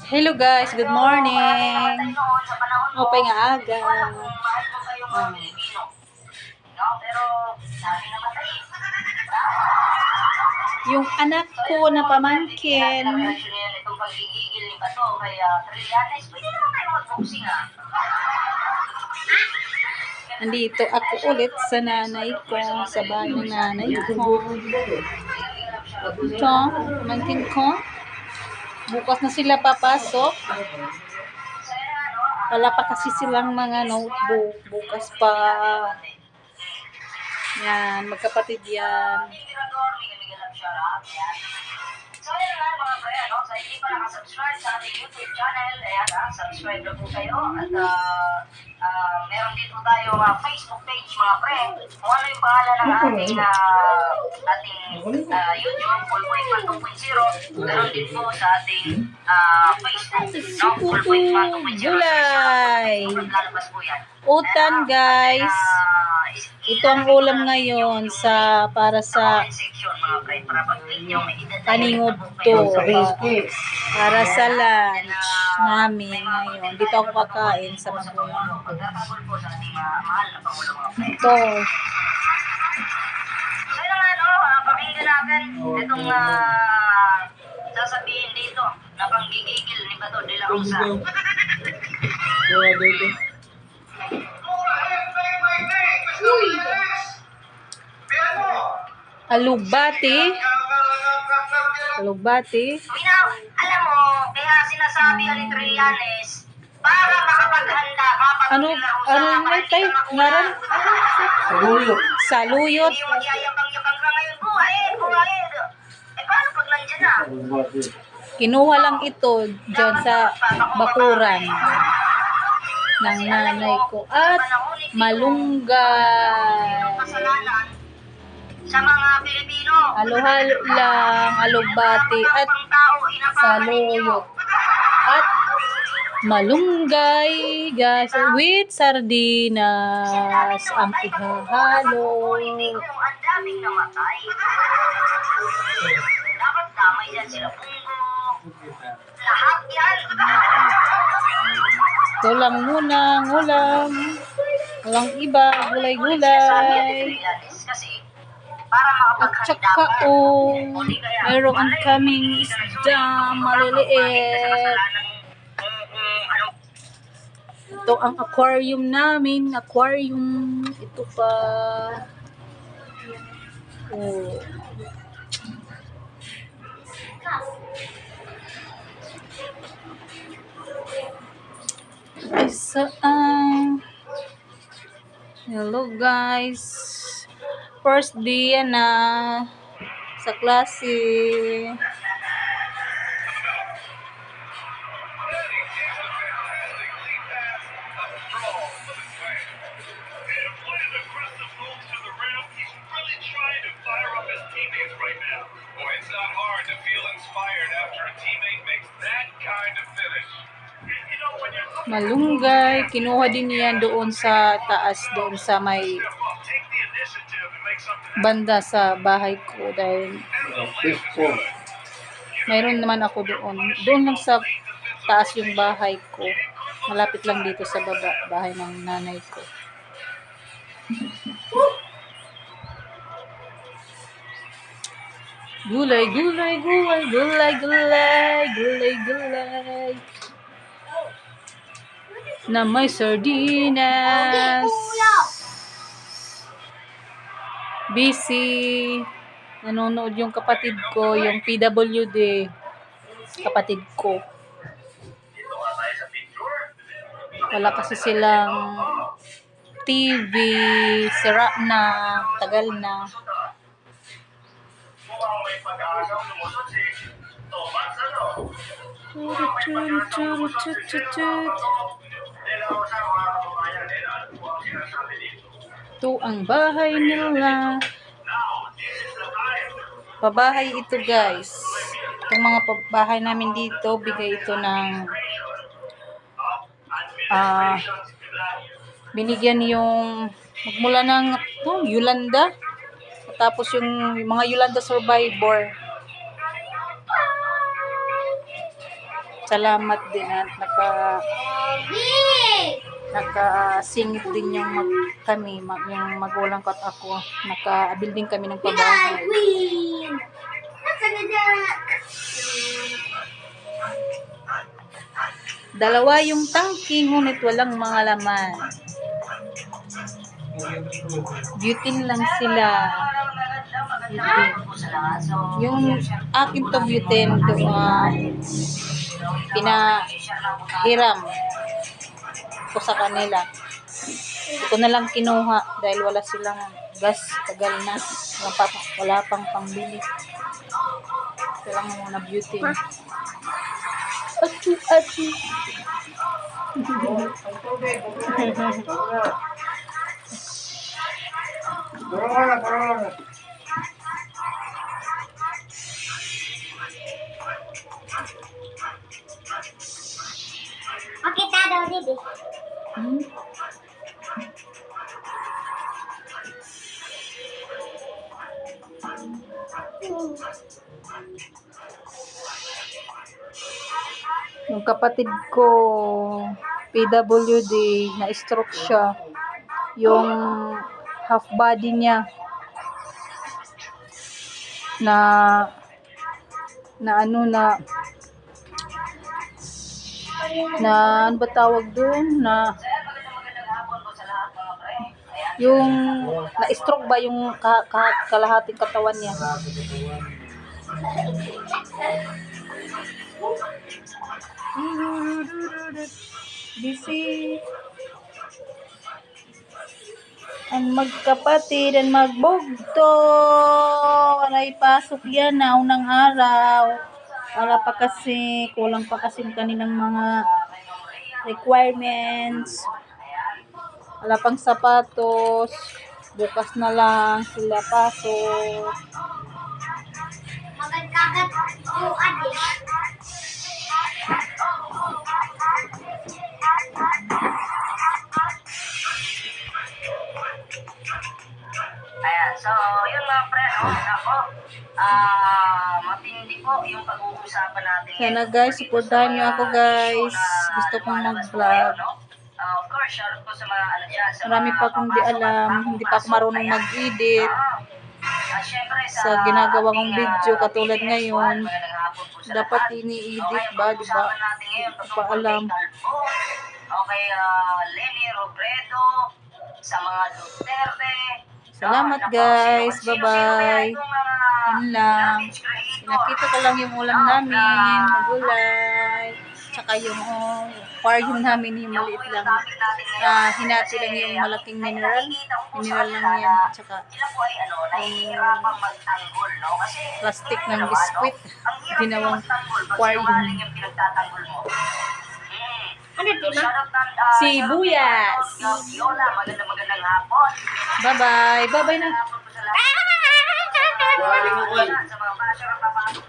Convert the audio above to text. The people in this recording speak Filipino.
Hello guys, good morning. Opay nga aga. Yung anak ko na pamangkin. Nandito ako ulit sa nanay ko, sa bahay ng nanay ko. Ito, pamangkin ko. Bukas na sila papasok. Wala pa kasi silang mga notebook. Bukas pa. Yan, magkapatid yan. So, yun nga mga pre, sa hindi pa nakasubscribe sa ating YouTube channel, subscribe na po kayo. At meron din po tayo Facebook page mga pre. Kung ano yung pangalan ng ating YouTube, Fullpoint 1.2.0. Meron din po sa ating Facebook, Fullpoint 1.2.0. Gulay! Utan guys! Ito ang ulam ngayon para sa paningod to. Para sa lunch namin ngayon. Dito ako kakain sa magulang ko. Ito. So yun nga, paminggan natin itong sasabihin dito na panggigigil ni Bato de la Rosa. Alugbati. Alugbati. Alam mo, kaya sinasabi ni Trillanes, para makapaghanda kapag Ano may tayo? Ngaran? Saluyot. Saluyot. Yayabang-yabang ka ngayon, buhay. Paano pag nandiyan na? Kinuha lang ito dyan sa bakuran ng nanay ko. At malunggay. Sa mga Pilipino. Halo-halo lang, alugbati at saluyot. At malunggay, guys, with sardinas ang ihahalo. Ang daming namatay. Dapat damay yan sila Bungo. Lahat yan. Ito lang muna ang ulam. Walang iba, gulay-gulay. At saka mayroon kaming isda maliliit. Ito ang aquarium namin. Aquarium. Ito pa. Oh. Hello guys. First day na sa klase. It's not hard to feel inspired after a teammate makes that kind of finish. Malunggay, kinuha din yan doon sa taas, doon sa may banda sa bahay ko dahil mayroon naman ako doon. Doon lang sa taas yung bahay ko. Malapit lang dito sa baba, bahay ng nanay ko. Gulay, gulay, gulay, gulay, gulay, gulay, gulay. Na may sardinas. Busy. Nanonood yung kapatid ko, yung PWD. Kapatid ko. Wala kasi silang TV. Sira na. Tagal na. Ito ang bahay nila. Pabahay ito guys. Itong mga bahay namin dito, bigay ito ng binigyan yung magmula ng Yolanda. Tapos yung mga Yolanda Survivor. salamat din at nakasingit din yung yung magulang ko at ako. Naka-building kami ng pabahay. Dalawa yung tangking, ngunit walang mga laman. Butane lang sila. Yung akin to butane, pinahiram ko sa kanila. Hindi ko na lang kinuha dahil wala silang gas, tagal na. Wala pang pambili. Kailangan muna butane. Achi. Makita daw dito. Yung kapatid ko, PWD, na-stroke siya. Yung half body niya na ano ba tawag doon? Magandang hapon po sa lahat mga pre. Ayan. Yung na-stroke ba yung kalahating katawan niya? Busy. Ang magkapatid, ang magbugto. Aray, pasok yan na unang araw. Wala pa kasi, kulang pa kasi kanilang mga requirements. Wala pang sapatos. Bukas na lang sila pasok. Magagkagat yung adik. Ayan, so yun mga pre, ako, matindi po yung pag-uusapan natin. Sana guys, supportahan niyo ako guys. Gusto kong mag-vlog. Of course, shoutout po sa mga ano dyan. Marami pa akong di alam. Hindi pa ako marunong mag-edit. Sa ginagawa kong video katulad ngayon, dapat ini-edit ba, di ba? Hindi pa alam. Okay, Lenny Robredo, sa mga Duterte. Salamat guys. Bye-bye. Yun lang. Nakita ko lang yung ulam namin. Magulay. Tsaka yung aquarium namin, yung maliit lang. Hinati lang yung malaking mineral. Mineral lang yan. Tsaka Sila po ay nahihirapang magtanggol, no? Kasi plastic ng biskwit. Ginawang aquarium. aquarium. Yung pinagtatanggol mo. Ano ito na? Sibuyas. Yola, magandang hapon. Bye-bye. Bye-bye na. Hapon po sa lahat. Sa mga basher at papasok